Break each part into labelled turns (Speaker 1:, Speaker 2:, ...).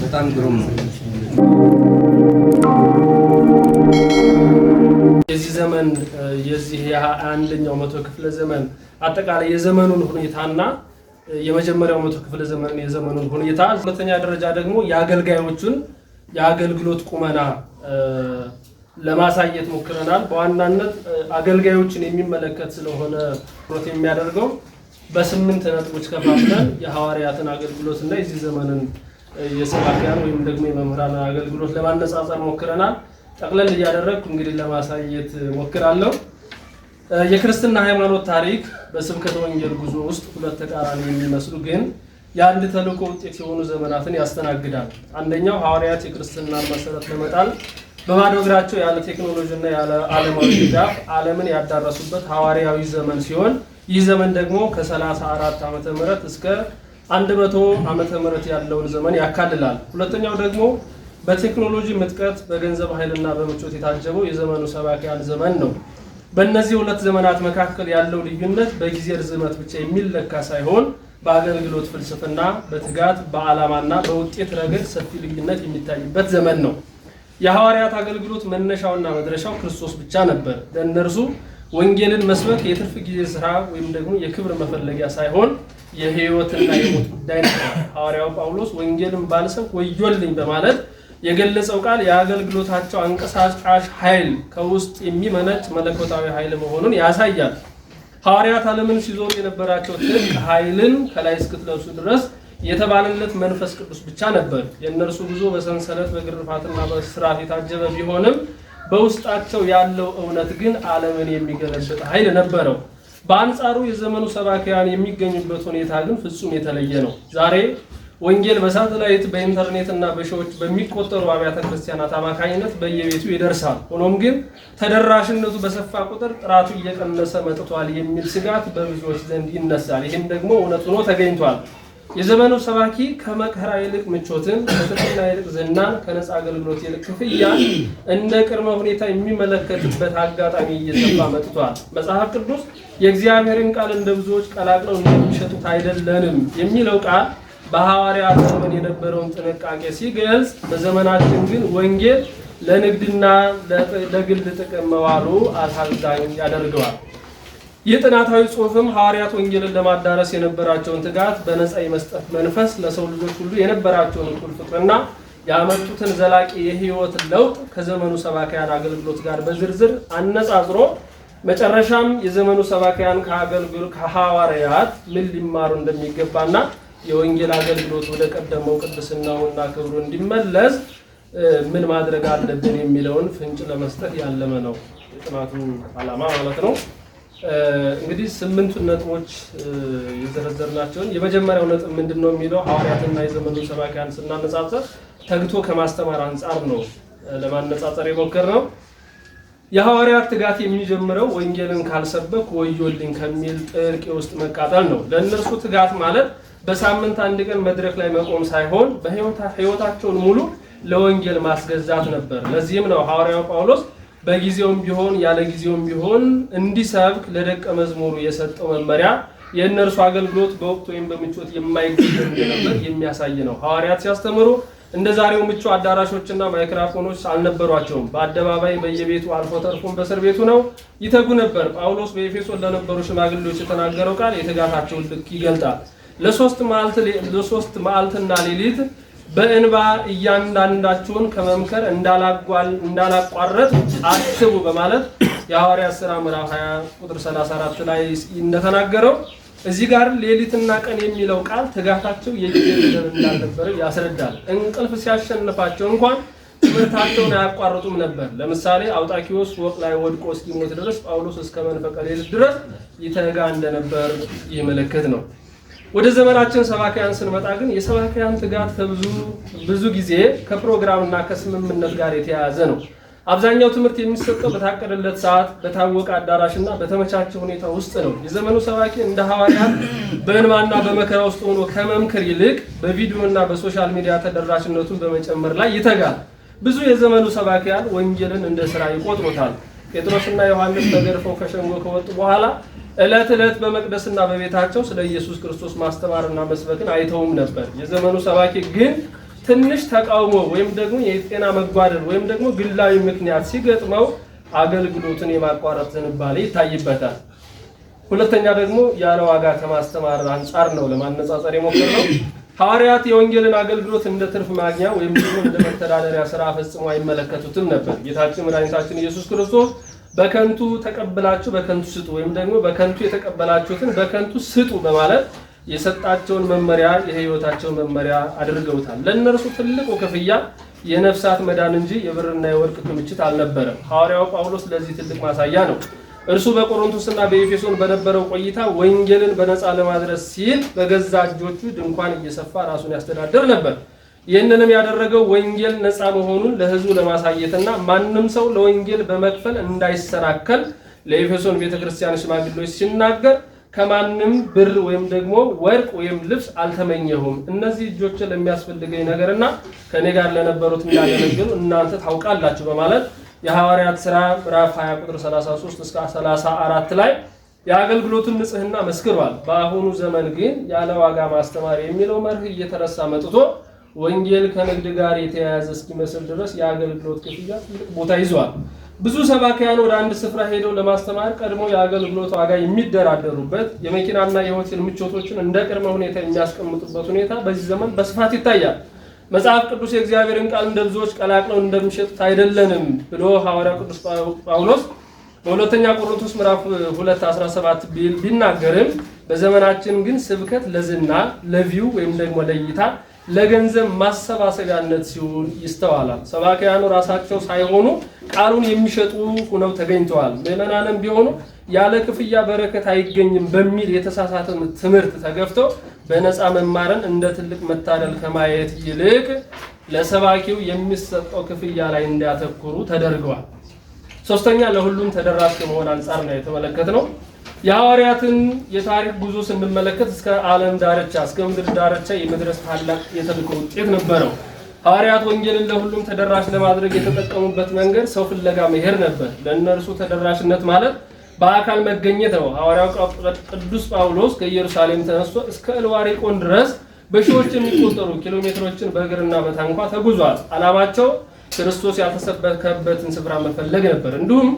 Speaker 1: በጣም ግሩም ነው።
Speaker 2: የዚህ ዘመን የዚህ የ21ኛው መቶ ክፍለ ዘመን አጠቃላይ የዘመኑን ሁኔታና የመጀመሪያው መቶ ክፍለ ዘመን የዘመኑን ሁኔታ፣ ሁለተኛ ደረጃ ደግሞ የአገልጋዮቹን የአገልግሎት ቁመና ለማሳየት ሞክረናል። በዋናነት አገልጋዮችን የሚመለከት ስለሆነ ፕሮት የሚያደርገው በ8 ነጥቦች ከፋፍለን የሐዋርያትን አገልግሎትና የዚህ ዘመንን የሰባኪያን ወይም ደግሞ የመምህራን አገልግሎት ለማነጻጸር ሞክረናል። ጠቅለል እያደረግኩ እንግዲህ ለማሳየት ሞክራለሁ። የክርስትና ሃይማኖት ታሪክ በስብከተ ወንጌል ጉዞ ውስጥ ሁለት ተቃራኒ የሚመስሉ ግን የአንድ ተልእኮ ውጤት የሆኑ ዘመናትን ያስተናግዳል። አንደኛው ሐዋርያት የክርስትናን መሰረት ለመጣል በባዶ እግራቸው ያለ ቴክኖሎጂና ያለ ዓለማዊ ድጋፍ ዓለምን ያዳረሱበት ሐዋርያዊ ዘመን ሲሆን ይህ ዘመን ደግሞ ከ34 ዓመተ ምህረት እስከ 100 ዓመተ ምህረት ያለውን ዘመን ያካልላል። ሁለተኛው ደግሞ በቴክኖሎጂ ምጥቀት በገንዘብ ኃይልና በምቾት የታጀበው የዘመኑ ሰባኪያን ዘመን ነው። በእነዚህ ሁለት ዘመናት መካከል ያለው ልዩነት በጊዜ ርዝመት ብቻ የሚለካ ሳይሆን በአገልግሎት ፍልስፍና፣ በትጋት፣ በዓላማና በውጤት ረገድ ሰፊ ልዩነት የሚታይበት ዘመን ነው። የሐዋርያት አገልግሎት መነሻውና መድረሻው ክርስቶስ ብቻ ነበር። ለእነርሱ ወንጌልን መስበክ የትርፍ ጊዜ ስራ ወይም ደግሞ የክብር መፈለጊያ ሳይሆን የሕይወትና የሞት ጉዳይ ነበር። ሐዋርያው ጳውሎስ ወንጌልን ባልሰብክ ወዮልኝ በማለት የገለጸው ቃል የአገልግሎታቸው አንቀሳቃሽ ኃይል ከውስጥ የሚመነጭ መለኮታዊ ኃይል መሆኑን ያሳያል። ሐዋርያት ዓለምን ሲዞሩ የነበራቸው ጥልቅ ኃይልን ከላይ እስክትለብሱ ድረስ የተባለለት መንፈስ ቅዱስ ብቻ ነበር። የእነርሱ ጉዞ በሰንሰለት በግርፋትና በስራት የታጀበ ቢሆንም በውስጣቸው ያለው እውነት ግን ዓለምን የሚገለብጥ ኃይል ነበረው። በአንጻሩ የዘመኑ ሰባኪያን የሚገኙበት ሁኔታ ግን ፍጹም የተለየ ነው። ዛሬ ወንጌል በሳተላይት በኢንተርኔት እና በሺዎች በሚቆጠሩ አብያተ ክርስቲያናት አማካኝነት በየቤቱ ይደርሳል። ሆኖም ግን ተደራሽነቱ በሰፋ ቁጥር ጥራቱ እየቀነሰ መጥቷል የሚል ስጋት በብዙዎች ዘንድ ይነሳል። ይህም ደግሞ እውነት ሆኖ ተገኝቷል። የዘመኑ ሰባኪ ከመከራ ይልቅ ምቾትን፣ ከትርፍና ይልቅ ዝናን፣ ከነፃ አገልግሎት ይልቅ ክፍያን እንደ ቅድመ ሁኔታ የሚመለከትበት አጋጣሚ እየሰፋ መጥቷል። መጽሐፍ ቅዱስ የእግዚአብሔርን ቃል እንደ ብዙዎች ቀላቅለው እንደሚሸጡት አይደለንም የሚለው ቃል በሐዋርያት ዘመን የነበረውን ጥንቃቄ ሲገልጽ፣ በዘመናችን ግን ወንጌል ለንግድና ለግል ጥቅም መዋሉ አሳዛኝ ያደርገዋል። ይህ ጥናታዊ ጽሑፍም ሐዋርያት ወንጌልን ለማዳረስ የነበራቸውን ትጋት፣ በነፃ የመስጠት መንፈስ፣ ለሰው ልጆች ሁሉ የነበራቸውን እኩል ፍቅርና ያመጡትን ዘላቂ የሕይወት ለውጥ ከዘመኑ ሰባኪያን አገልግሎት ጋር በዝርዝር አነጻጽሮ መጨረሻም የዘመኑ ሰባኪያን ከሐዋርያት ምን ሊማሩ እንደሚገባና የወንጌል አገልግሎት ወደ ቀደመው ቅድስናውና ክብሩ እንዲመለስ ምን ማድረግ አለብን የሚለውን ፍንጭ ለመስጠት ያለመ ነው የጥናቱ ዓላማ ማለት ነው። እንግዲህ 8 ነጥቦች የዘረዘርናቸውን የመጀመሪያው ነጥብ ምንድነው የሚለው ሐዋርያትና የዘመኑ ሰባኪያን ስናነጻጸር ተግቶ ከማስተማር አንጻር ነው ለማነጻጸር የሞከርነው። የሐዋርያት ትጋት የሚጀምረው ወንጌልን ካልሰበክ ወዮልኝ ከሚል ጥልቅ የውስጥ መቃጠል ነው። ለእነርሱ ትጋት ማለት በሳምንት አንድ ቀን መድረክ ላይ መቆም ሳይሆን በሕይወታቸውን ሙሉ ለወንጌል ማስገዛት ነበር። ለዚህም ነው ሐዋርያው ጳውሎስ በጊዜውም ቢሆን ያለ ጊዜውም ቢሆን እንዲሰብክ ለደቀ መዝሙሩ የሰጠው መመሪያ የእነርሱ አገልግሎት በወቅቱ ወይም በምቾት የማይገደብ እንደነበር የሚያሳይ ነው። ሐዋርያት ሲያስተምሩ እንደ ዛሬው ምቹ አዳራሾችና ማይክሮፎኖች አልነበሯቸውም። በአደባባይ በየቤቱ አልፎ ተርፎም በእስር ቤቱ ነው ይተጉ ነበር። ጳውሎስ በኤፌሶን ለነበሩ ሽማግሌዎች የተናገረው ቃል የትጋታቸውን ልክ ይገልጣል። ለሶስት መዓልትና ሌሊት በእንባ እያንዳንዳቸውን ከመምከር እንዳላቋረጥ አስቡ በማለት የሐዋርያት ሥራ ምዕራፍ 20 ቁጥር 34 ላይ እንደተናገረው እዚህ ጋር ሌሊትና ቀን የሚለው ቃል ትጋታቸው የጊዜ ገደብ እንዳልነበረ ያስረዳል። እንቅልፍ ሲያሸንፋቸው እንኳን ትምህርታቸውን አያቋርጡም ነበር። ለምሳሌ አውጣኪዎስ ፎቅ ላይ ወድቆ እስኪሞት ድረስ ጳውሎስ እስከ መንፈቀ ሌሊት ድረስ ይተጋ እንደነበር ይህ ምልክት ነው። ወደ ዘመናችን ሰባኪያን ስንመጣ ግን የሰባኪያን ትጋት ብዙ ጊዜ ከፕሮግራምና ከስምምነት ጋር የተያያዘ ነው። አብዛኛው ትምህርት የሚሰጠው በታቀደለት ሰዓት፣ በታወቀ አዳራሽና በተመቻቸ ሁኔታ ውስጥ ነው። የዘመኑ ሰባኪ እንደ ሐዋርያት በእንባና በመከራ ውስጥ ሆኖ ከመምከር ይልቅ በቪዲዮና በሶሻል ሚዲያ ተደራሽነቱን በመጨመር ላይ ይተጋል። ብዙ የዘመኑ ሰባኪያን ወንጌልን እንደ ስራ ይቆጥሩታል። ጴጥሮስና ዮሐንስ ተገርፈው ከሸንጎ ከወጡ በኋላ ዕለት ዕለት በመቅደስና በቤታቸው ስለ ኢየሱስ ክርስቶስ ማስተማርና መስበክን አይተውም ነበር። የዘመኑ ሰባኪ ግን ትንሽ ተቃውሞ ወይም ደግሞ የጤና መጓደል ወይም ደግሞ ግላዊ ምክንያት ሲገጥመው አገልግሎትን የማቋረጥ ዝንባሌ ይታይበታል። ሁለተኛ ደግሞ ያለ ዋጋ ከማስተማር አንጻር ነው ለማነጻጸር የሞከረው። ሐዋርያት የወንጌልን አገልግሎት እንደ ትርፍ ማግኛ ወይም ደግሞ እንደ መተዳደሪያ ስራ ፈጽሞ አይመለከቱትም ነበር። ጌታችን መድኃኒታችን ኢየሱስ ክርስቶስ በከንቱ ተቀብላችሁ በከንቱ ስጡ ወይም ደግሞ በከንቱ የተቀበላችሁትን በከንቱ ስጡ በማለት የሰጣቸውን መመሪያ የህይወታቸውን መመሪያ አድርገውታል። ለእነርሱ ትልቁ ክፍያ የነፍሳት መዳን እንጂ የብርና የወርቅ ክምችት አልነበረም። ሐዋርያው ጳውሎስ ለዚህ ትልቅ ማሳያ ነው። እርሱ በቆሮንቶስና በኤፌሶን በነበረው ቆይታ ወንጌልን በነፃ ለማድረስ ሲል በገዛ እጆቹ ድንኳን እየሰፋ ራሱን ያስተዳድር ነበር። ይህንንም ያደረገው ወንጌል ነፃ መሆኑን ለህዝቡ ለማሳየትና ማንም ሰው ለወንጌል በመክፈል እንዳይሰናከል ለኤፌሶን ቤተክርስቲያን ሽማግሌዎች ሲናገር ከማንም ብር ወይም ደግሞ ወርቅ ወይም ልብስ አልተመኘሁም። እነዚህ እጆች ለሚያስፈልገኝ ነገርና ከኔ ጋር ለነበሩት የሚያገለግሉ እናንተ ታውቃላችሁ በማለት የሐዋርያት ሥራ ምዕራፍ 20 ቁጥር 33 እስከ 34 ላይ የአገልግሎቱን ንጽህና መስክሯል። በአሁኑ ዘመን ግን ያለ ዋጋ ማስተማር የሚለው መርህ እየተረሳ መጥቶ ወንጌል ከንግድ ጋር የተያያዘ እስኪመስል ድረስ የአገልግሎት ክፍያ ትልቅ ቦታ ይዟል። ብዙ ሰባኪያን ወደ አንድ ስፍራ ሄደው ለማስተማር ቀድሞ የአገልግሎት ዋጋ የሚደራደሩበት የመኪናና የሆቴል ምቾቶችን እንደ ቅድመ ሁኔታ የሚያስቀምጡበት ሁኔታ በዚህ ዘመን በስፋት ይታያል። መጽሐፍ ቅዱስ የእግዚአብሔርን ቃል እንደ ብዙዎች ቀላቅለው እንደሚሸጡት አይደለንም ብሎ ሐዋርያው ቅዱስ ጳውሎስ በሁለተኛ ቆሮንቶስ ምዕራፍ 2:17 ቢናገርም በዘመናችን ግን ስብከት ለዝና ለቪው ወይም ደግሞ ለእይታ ለገንዘብ ማሰባሰቢያነት ሲሆን ይስተዋላል። ሰባኪያኑ ራሳቸው ሳይሆኑ ቃሉን የሚሸጡ ሆነው ተገኝተዋል። ምዕመናንም ቢሆኑ ያለ ክፍያ በረከት አይገኝም በሚል የተሳሳተ ትምህርት ተገፍተው በነፃ መማርን እንደ ትልቅ መታደል ከማየት ይልቅ ለሰባኪው የሚሰጠው ክፍያ ላይ እንዲያተኩሩ ተደርገዋል። ሶስተኛ ለሁሉም ተደራሽ ከመሆን አንጻር ነው የተመለከትነው። የሐዋርያትን የታሪክ ጉዞ ስንመለከት እስከ ዓለም ዳርቻ እስከ ምድር ዳርቻ የመድረስ ታላቅ የተልእኮ ውጤት ነበረው። ሐዋርያት ወንጌልን ለሁሉም ተደራሽ ለማድረግ የተጠቀሙበት መንገድ ሰው ፍለጋ መሄድ ነበር። ለእነርሱ ተደራሽነት ማለት በአካል መገኘት ነው። ሐዋርያው ቅዱስ ጳውሎስ ከኢየሩሳሌም ተነስቶ እስከ እልዋሪቆን ድረስ በሺዎች የሚቆጠሩ ኪሎሜትሮችን በእግርና በታንኳ ተጉዟል። ዓላማቸው ክርስቶስ ያልተሰበከበትን ስፍራ መፈለግ ነበር። እንዲሁም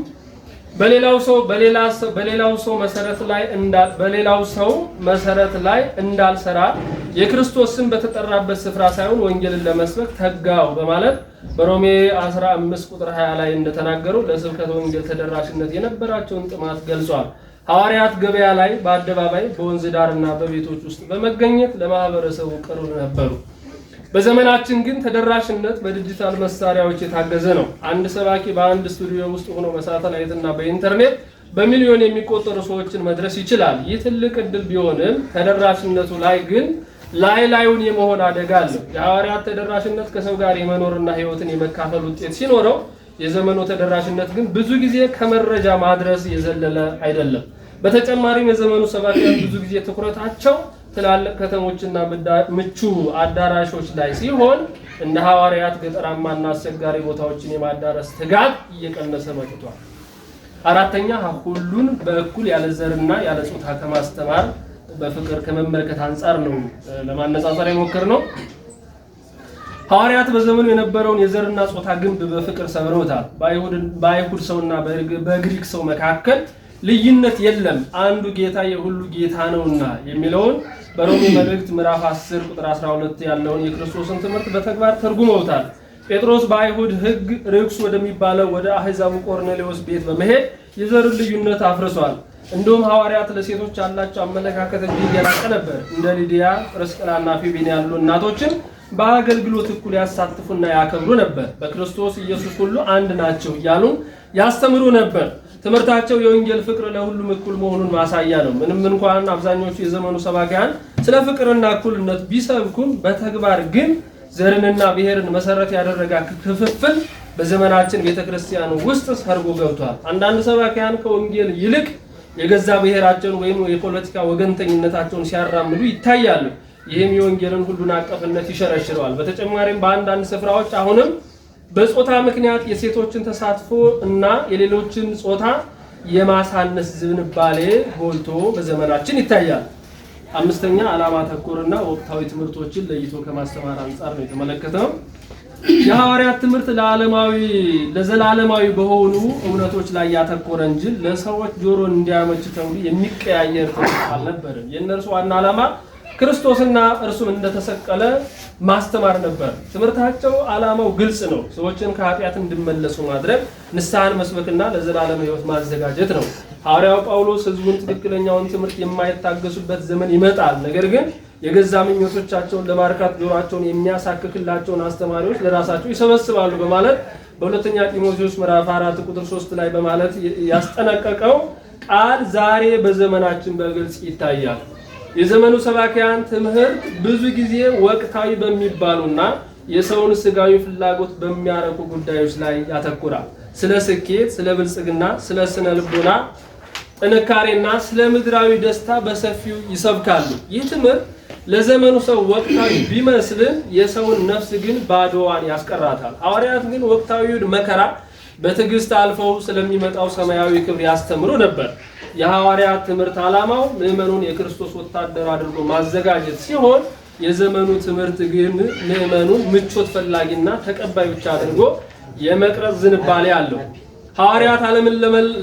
Speaker 2: በሌላው ሰው መሰረት ላይ እንዳልሰራ የክርስቶስ ስም በተጠራበት ስፍራ ሳይሆን ወንጌልን ለመስበክ ተጋው በማለት በሮሜ 15 ቁጥር 20 ላይ እንደተናገረው ለስብከተ ወንጌል ተደራሽነት የነበራቸውን ጥማት ገልጿል። ሐዋርያት ገበያ ላይ፣ በአደባባይ፣ በወንዝ ዳርና በቤቶች ውስጥ በመገኘት ለማህበረሰቡ ቅርብ ነበሩ። በዘመናችን ግን ተደራሽነት በዲጂታል መሳሪያዎች የታገዘ ነው። አንድ ሰባኪ በአንድ ስቱዲዮ ውስጥ ሆኖ በሳተላይትና በኢንተርኔት በሚሊዮን የሚቆጠሩ ሰዎችን መድረስ ይችላል። ይህ ትልቅ እድል ቢሆንም ተደራሽነቱ ላይ ግን ላዩን የመሆን አደጋ አለው። የሐዋርያት ተደራሽነት ከሰው ጋር የመኖርና ሕይወትን የመካፈል ውጤት ሲኖረው፣ የዘመኑ ተደራሽነት ግን ብዙ ጊዜ ከመረጃ ማድረስ የዘለለ አይደለም። በተጨማሪም የዘመኑ ሰባኪያን ብዙ ጊዜ ትኩረታቸው ትላልቅ ከተሞችና ምቹ አዳራሾች ላይ ሲሆን እንደ ሐዋርያት ገጠራማና አስቸጋሪ ቦታዎችን የማዳረስ ትጋት እየቀነሰ መጥቷል። አራተኛ ሁሉን በእኩል ያለ ዘርና ያለ ጾታ ከማስተማር በፍቅር ከመመልከት አንጻር ነው ለማነጻጸር የሞከርነው። ሐዋርያት በዘመኑ የነበረውን የዘርና ጾታ ግንብ በፍቅር ሰብረውታል። በአይሁድ ሰውና በግሪክ ሰው መካከል ልዩነት የለም፣ አንዱ ጌታ የሁሉ ጌታ ነውና የሚለውን በሮሜ መልእክት ምዕራፍ 10 ቁጥር 12 ያለውን የክርስቶስን ትምህርት በተግባር ተርጉመውታል። ጴጥሮስ በአይሁድ ሕግ ርኩስ ወደሚባለው ወደ አሕዛቡ ቆርኔሌዎስ ቤት በመሄድ የዘርን ልዩነት አፍርሷል። እንዲሁም ሐዋርያት ለሴቶች ያላቸው አመለካከት እጅግ የራቀ ነበር። እንደ ሊዲያ፣ ጵርስቅላና ፊቢን ያሉ እናቶችን በአገልግሎት እኩል ያሳትፉና ያከብሩ ነበር። በክርስቶስ ኢየሱስ ሁሉ አንድ ናቸው እያሉ ያስተምሩ ነበር። ትምህርታቸው የወንጌል ፍቅር ለሁሉም እኩል መሆኑን ማሳያ ነው። ምንም እንኳን አብዛኞቹ የዘመኑ ሰባኪያን ስለ ፍቅርና እኩልነት ቢሰብኩም በተግባር ግን ዘርንና ብሔርን መሰረት ያደረገ ክፍፍል በዘመናችን ቤተክርስቲያን ውስጥ ሰርጎ ገብቷል። አንዳንድ ሰባኪያን ከወንጌል ይልቅ የገዛ ብሔራቸውን ወይም የፖለቲካ ወገንተኝነታቸውን ሲያራምዱ ይታያሉ። ይህም የወንጌልን ሁሉን አቀፍነት ይሸረሽረዋል። በተጨማሪም በአንዳንድ ስፍራዎች አሁንም በጾታ ምክንያት የሴቶችን ተሳትፎ እና የሌሎችን ጾታ የማሳነስ ዝንባሌ ጎልቶ በዘመናችን ይታያል። አምስተኛ ዓላማ ተኮርና ወቅታዊ ትምህርቶችን ለይቶ ከማስተማር አንጻር ነው የተመለከተው። የሐዋርያት ትምህርት ለዘላለማዊ በሆኑ እውነቶች ላይ ያተኮረ እንጂ ለሰዎች ጆሮ እንዲያመች ተብሎ የሚቀያየር ትምህርት አልነበረም። የእነርሱ ዋና ዓላማ ክርስቶስና እርሱም እንደተሰቀለ ማስተማር ነበር። ትምህርታቸው ዓላማው ግልጽ ነው። ሰዎችን ከኃጢአት እንዲመለሱ ማድረግ፣ ንስሐን መስበክና ለዘላለም ሕይወት ማዘጋጀት ነው። ሐዋርያው ጳውሎስ ሕዝቡን ትክክለኛውን ትምህርት የማይታገሱበት ዘመን ይመጣል፣ ነገር ግን የገዛ ምኞቶቻቸውን ለማርካት ጆሮአቸውን የሚያሳክክላቸውን አስተማሪዎች ለራሳቸው ይሰበስባሉ በማለት በሁለተኛ ጢሞቴዎስ ምዕራፍ 4 ቁጥር 3 ላይ በማለት ያስጠነቀቀው ቃል ዛሬ በዘመናችን በግልጽ ይታያል። የዘመኑ ሰባኪያን ትምህርት ብዙ ጊዜ ወቅታዊ በሚባሉና የሰውን ስጋዊ ፍላጎት በሚያረኩ ጉዳዮች ላይ ያተኩራል። ስለ ስኬት፣ ስለ ብልጽግና፣ ስለ ስነ ልቦና ጥንካሬና ስለ ምድራዊ ደስታ በሰፊው ይሰብካሉ። ይህ ትምህርት ለዘመኑ ሰው ወቅታዊ ቢመስልም የሰውን ነፍስ ግን ባዶዋን ያስቀራታል። ሐዋርያት ግን ወቅታዊውን መከራ በትዕግስት አልፈው ስለሚመጣው ሰማያዊ ክብር ያስተምሩ ነበር። የሐዋርያት ትምህርት ዓላማው ምዕመኑን የክርስቶስ ወታደር አድርጎ ማዘጋጀት ሲሆን የዘመኑ ትምህርት ግን ምዕመኑን ምቾት ፈላጊና ተቀባይ ብቻ አድርጎ የመቅረጽ ዝንባሌ አለው። ሐዋርያት ዓለምን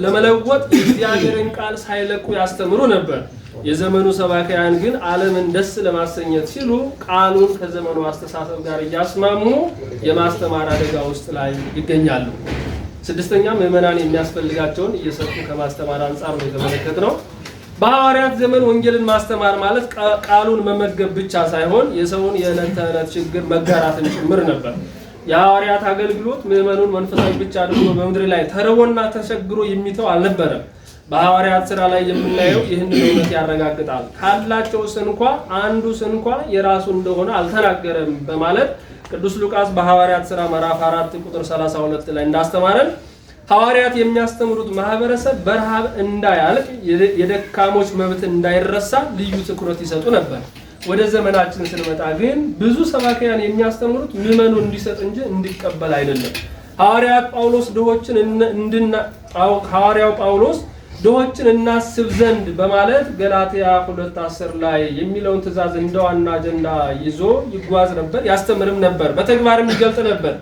Speaker 2: ለመለወጥ የእግዚአብሔርን ቃል ሳይለቁ ያስተምሩ ነበር። የዘመኑ ሰባኪያን ግን ዓለምን ደስ ለማሰኘት ሲሉ ቃሉን ከዘመኑ አስተሳሰብ ጋር እያስማሙ የማስተማር አደጋ ውስጥ ላይ ይገኛሉ። ስድስተኛ ምዕመናን የሚያስፈልጋቸውን እየሰጡ ከማስተማር አንጻር ነው የተመለከትነው። በሐዋርያት ዘመን ወንጌልን ማስተማር ማለት ቃሉን መመገብ ብቻ ሳይሆን የሰውን የዕለት ተዕለት ችግር መጋራትን ጭምር ነበር። የሐዋርያት አገልግሎት ምዕመኑን መንፈሳዊ ብቻ አድርጎ በምድር ላይ ተርቦና ተቸግሮ የሚተው አልነበረም። በሐዋርያት ሥራ ላይ የምናየው ይህንን እውነት ያረጋግጣል። ካላቸው ስንኳ አንዱ ስንኳ የራሱ እንደሆነ አልተናገረም በማለት ቅዱስ ሉቃስ በሐዋርያት ሥራ ምዕራፍ 4 ቁጥር 32 ላይ እንዳስተማረን ሐዋርያት የሚያስተምሩት ማህበረሰብ በረሃብ እንዳያልቅ፣ የደካሞች መብት እንዳይረሳ ልዩ ትኩረት ይሰጡ ነበር። ወደ ዘመናችን ስንመጣ ግን ብዙ ሰባኪያን የሚያስተምሩት ምዕመኑ እንዲሰጥ እንጂ እንዲቀበል አይደለም። ሐዋርያው ጳውሎስ ድሆችን እናስብ ዘንድ በማለት ገላትያ 2:10 ላይ የሚለውን ትእዛዝ እንደ ዋና አጀንዳ ይዞ ይጓዝ ነበር፣ ያስተምርም ነበር፣ በተግባርም ይገልጥ ነበር።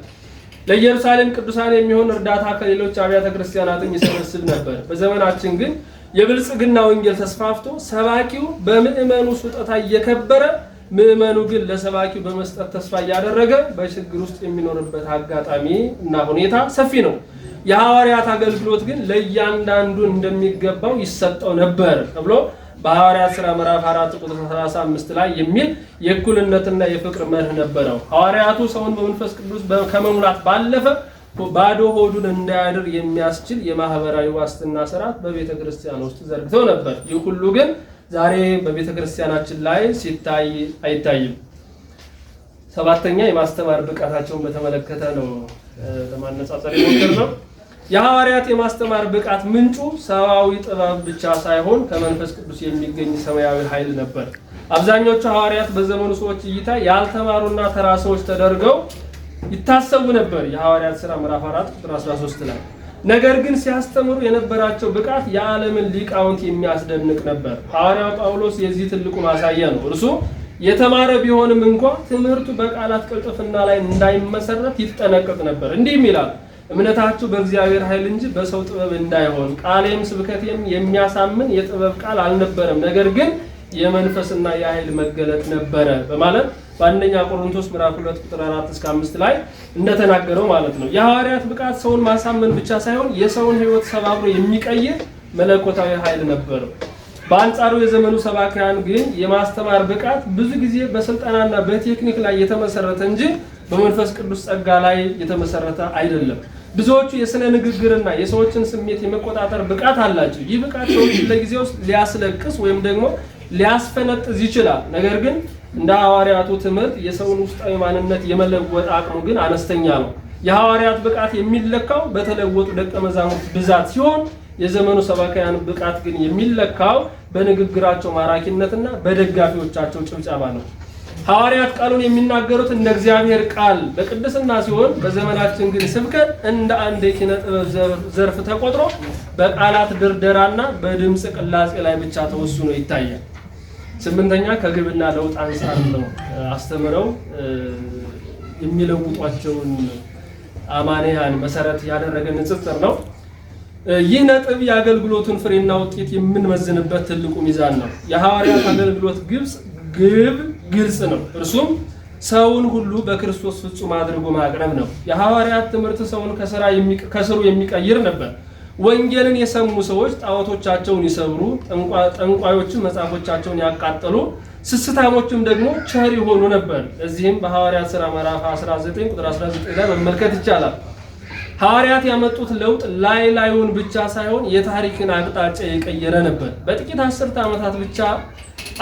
Speaker 2: ለኢየሩሳሌም ቅዱሳን የሚሆን እርዳታ ከሌሎች አብያተ ክርስቲያናትም ይሰበስብ ነበር። በዘመናችን ግን የብልጽግና ወንጌል ተስፋፍቶ ሰባኪው በምዕመኑ ስጦታ እየከበረ ምዕመኑ ግን ለሰባኪው በመስጠት ተስፋ እያደረገ በችግር ውስጥ የሚኖርበት አጋጣሚ እና ሁኔታ ሰፊ ነው። የሐዋርያት አገልግሎት ግን ለእያንዳንዱ እንደሚገባው ይሰጠው ነበር ተብሎ በሐዋርያት ሥራ ምዕራፍ 4 ቁጥር 35 ላይ የሚል የእኩልነትና የፍቅር መርህ ነበረው። ሐዋርያቱ ሰውን በመንፈስ ቅዱስ ከመሙላት ባለፈ ባዶ ሆዱን እንዳያድር የሚያስችል የማህበራዊ ዋስትና ስርዓት በቤተ ክርስቲያን ውስጥ ዘርግተው ነበር። ይህ ሁሉ ግን ዛሬ በቤተ ክርስቲያናችን ላይ ሲታይ አይታይም። ሰባተኛ የማስተማር ብቃታቸውን በተመለከተ ነው ለማነጻጸር የሞከርነው። የሐዋርያት የማስተማር ብቃት ምንጩ ሰዋዊ ጥበብ ብቻ ሳይሆን ከመንፈስ ቅዱስ የሚገኝ ሰማያዊ ኃይል ነበር። አብዛኞቹ ሐዋርያት በዘመኑ ሰዎች እይታ ያልተማሩና ተራ ሰዎች ተደርገው ይታሰቡ ነበር። የሐዋርያት ሥራ ምዕራፍ 4 ቁጥር 13 ላይ ነገር ግን ሲያስተምሩ የነበራቸው ብቃት የዓለምን ሊቃውንት የሚያስደንቅ ነበር። ሐዋርያው ጳውሎስ የዚህ ትልቁ ማሳያ ነው። እርሱ የተማረ ቢሆንም እንኳን ትምህርቱ በቃላት ቅልጥፍና ላይ እንዳይመሰረት ይጠነቀቅ ነበር። እንዲህም ይላል፣ እምነታችሁ በእግዚአብሔር ኃይል እንጂ በሰው ጥበብ እንዳይሆን፣ ቃሌም ስብከቴም የሚያሳምን የጥበብ ቃል አልነበረም፣ ነገር ግን የመንፈስና የኃይል መገለጥ ነበረ በማለት በአንደኛ ቆሮንቶስ ምዕራፍ 2 ቁጥር 4 እስከ 5 ላይ እንደተናገረው ማለት ነው። የሐዋርያት ብቃት ሰውን ማሳመን ብቻ ሳይሆን የሰውን ሕይወት ሰባብሮ የሚቀይር መለኮታዊ ኃይል ነበረው። በአንጻሩ የዘመኑ ሰባኪያን ግን የማስተማር ብቃት ብዙ ጊዜ በስልጠናና በቴክኒክ ላይ የተመሰረተ እንጂ በመንፈስ ቅዱስ ጸጋ ላይ የተመሰረተ አይደለም። ብዙዎቹ የስነ ንግግርና የሰዎችን ስሜት የመቆጣጠር ብቃት አላቸው። ይህ ብቃት ሰዎችን ለጊዜው ሊያስለቅስ ወይም ደግሞ ሊያስፈነጥዝ ይችላል። ነገር ግን እንደ ሐዋርያቱ ትምህርት የሰውን ውስጣዊ ማንነት የመለወጥ አቅሙ ግን አነስተኛ ነው። የሐዋርያት ብቃት የሚለካው በተለወጡ ደቀ መዛሙርት ብዛት ሲሆን የዘመኑ ሰባኪያን ብቃት ግን የሚለካው በንግግራቸው ማራኪነትና በደጋፊዎቻቸው ጭብጨባ ነው። ሐዋርያት ቃሉን የሚናገሩት እንደ እግዚአብሔር ቃል በቅድስና ሲሆን በዘመናችን ግን ስብከት እንደ አንድ የኪነ ጥበብ ዘርፍ ተቆጥሮ በቃላት ድርደራና በድምጽ ቅላጼ ላይ ብቻ ተወስኖ ይታያል። ስምንተኛ ከግብና ለውጥ አንፃር ነው አስተምረው የሚለውጧቸውን አማንያን መሰረት ያደረገ ንጽጽር ነው። ይህ ነጥብ የአገልግሎቱን ፍሬና ውጤት የምንመዝንበት ትልቁ ሚዛን ነው። የሐዋርያት አገልግሎት ግብ ግልጽ ነው። እርሱም ሰውን ሁሉ በክርስቶስ ፍጹም አድርጎ ማቅረብ ነው። የሐዋርያት ትምህርት ሰውን ከስሩ የሚቀይር ነበር። ወንጌልን የሰሙ ሰዎች ጣዖቶቻቸውን ይሰብሩ፣ ጠንቋዮችን መጻፎቻቸውን ያቃጠሉ፣ ስስታሞችም ደግሞ ቸር ይሆኑ ነበር። እዚህም በሐዋርያት ሥራ ምዕራፍ 19 ቁጥር 19 ላይ መመልከት ይቻላል። ሐዋርያት ያመጡት ለውጥ ላዩን ብቻ ሳይሆን የታሪክን አቅጣጫ የቀየረ ነበር። በጥቂት አስርተ ዓመታት ብቻ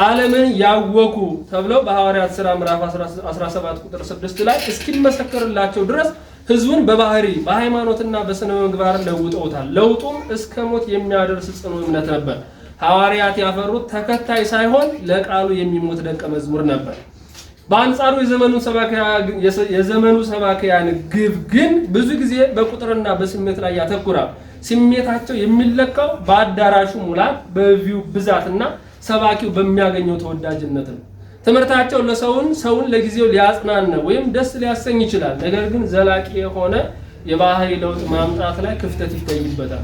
Speaker 2: ዓለምን ያወኩ ተብለው በሐዋርያት ሥራ ምዕራፍ 17 ቁጥር 6 ላይ እስኪመሰከርላቸው ድረስ ሕዝቡን በባህሪ በሃይማኖትና በስነ ምግባር ለውጠውታል። ለውጡም እስከ ሞት የሚያደርስ ጽኑ እምነት ነበር። ሐዋርያት ያፈሩት ተከታይ ሳይሆን ለቃሉ የሚሞት ደቀ መዝሙር ነበር። በአንጻሩ የዘመኑ ሰባኪያን ግብ ግን ብዙ ጊዜ በቁጥርና በስሜት ላይ ያተኩራል። ስሜታቸው የሚለካው በአዳራሹ ሙላት፣ በቪው ብዛትና ሰባኪው በሚያገኘው ተወዳጅነት ነው። ትምህርታቸው ሰውን ለጊዜው ሊያጽናና ወይም ደስ ሊያሰኝ ይችላል። ነገር ግን ዘላቂ የሆነ የባህሪ ለውጥ ማምጣት ላይ ክፍተት ይታይበታል።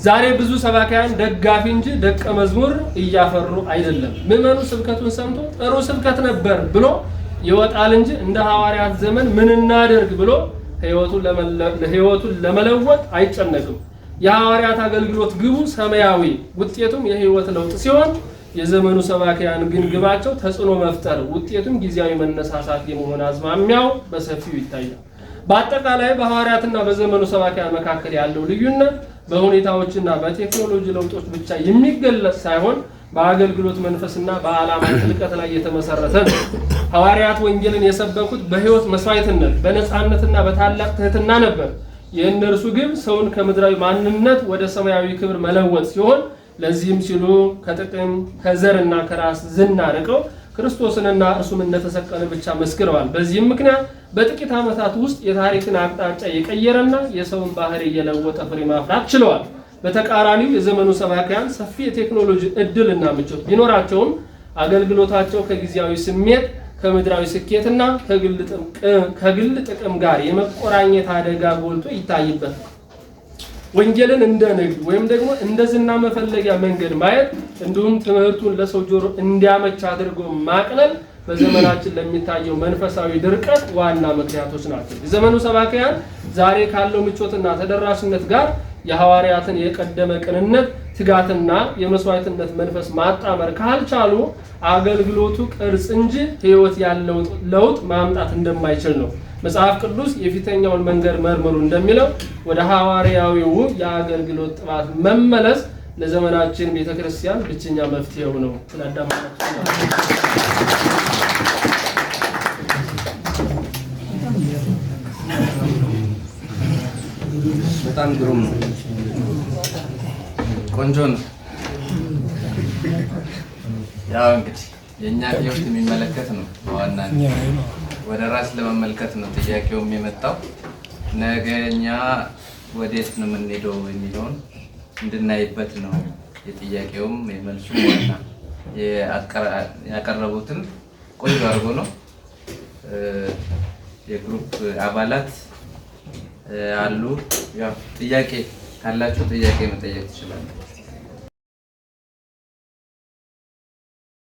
Speaker 2: ዛሬ ብዙ ሰባኪያን ደጋፊ እንጂ ደቀ መዝሙር እያፈሩ አይደለም። ምዕመኑ ስብከቱን ሰምቶ ጥሩ ስብከት ነበር ብሎ ይወጣል እንጂ እንደ ሐዋርያት ዘመን ምን እናደርግ ብሎ ህይወቱን ለመለወጥ አይጨነቅም። የሐዋርያት አገልግሎት ግቡ ሰማያዊ፣ ውጤቱም የህይወት ለውጥ ሲሆን የዘመኑ ሰባኪያን ግን ግባቸው ተጽዕኖ መፍጠር፣ ውጤቱም ጊዜያዊ መነሳሳት የመሆን አዝማሚያው በሰፊው ይታያል። በአጠቃላይ በሐዋርያትና በዘመኑ ሰባኪያን መካከል ያለው ልዩነት በሁኔታዎችና በቴክኖሎጂ ለውጦች ብቻ የሚገለጽ ሳይሆን በአገልግሎት መንፈስና በዓላማ ጥልቀት ላይ የተመሰረተ ነው። ሐዋርያት ወንጌልን የሰበኩት በህይወት መስዋዕትነት፣ በነፃነትና በታላቅ ትህትና ነበር። የእነርሱ ግብ ሰውን ከምድራዊ ማንነት ወደ ሰማያዊ ክብር መለወጥ ሲሆን ለዚህም ሲሉ ከጥቅም ከዘርና ከራስ ዝና ርቀው ክርስቶስንና እርሱም እንደተሰቀለ ብቻ መስክረዋል። በዚህም ምክንያት በጥቂት ዓመታት ውስጥ የታሪክን አቅጣጫ የቀየረና የሰውን ባህሪ የለወጠ ፍሬ ማፍራት ችለዋል። በተቃራኒው የዘመኑ ሰባኪያን ሰፊ የቴክኖሎጂ እድልና ምቾት ቢኖራቸውም አገልግሎታቸው ከጊዜያዊ ስሜት፣ ከምድራዊ ስኬትና ከግል ጥቅም ጋር የመቆራኘት አደጋ ጎልቶ ይታይበታል። ወንጌልን እንደ ንግድ ወይም ደግሞ እንደ ዝና መፈለጊያ መንገድ ማየት እንዲሁም ትምህርቱን ለሰው ጆሮ እንዲያመች አድርጎ ማቅለል በዘመናችን ለሚታየው መንፈሳዊ ድርቀት ዋና ምክንያቶች ናቸው። የዘመኑ ሰባኪያን ዛሬ ካለው ምቾትና ተደራሽነት ጋር የሐዋርያትን የቀደመ ቅንነት፣ ትጋትና የመስዋዕትነት መንፈስ ማጣመር ካልቻሉ አገልግሎቱ ቅርጽ እንጂ ሕይወት ያለው ለውጥ ማምጣት እንደማይችል ነው። መጽሐፍ ቅዱስ የፊተኛውን መንገድ መርምሩ እንደሚለው ወደ ሐዋርያዊው የአገልግሎት ጥባት መመለስ ለዘመናችን ቤተክርስቲያን ብቸኛ መፍትሄው ነው። ስለአዳማችሁ
Speaker 1: በጣም ግሩም ነው። ቆንጆ ነው። ያው እንግዲህ የኛ ህይወት የሚመለከት ነው። በዋናነት ወደ ራስ ለመመልከት ነው ጥያቄውም የመጣው። ነገኛ ወዴት ነው የምንሄደው የሚለውን እንድናይበት ነው የጥያቄውም የመልሱም ዋና ያቀረቡትን ቆንጆ አድርጎ ነው። የግሩፕ አባላት አሉ። ያው ጥያቄ ካላችሁ ጥያቄ መጠየቅ ትችላላችሁ።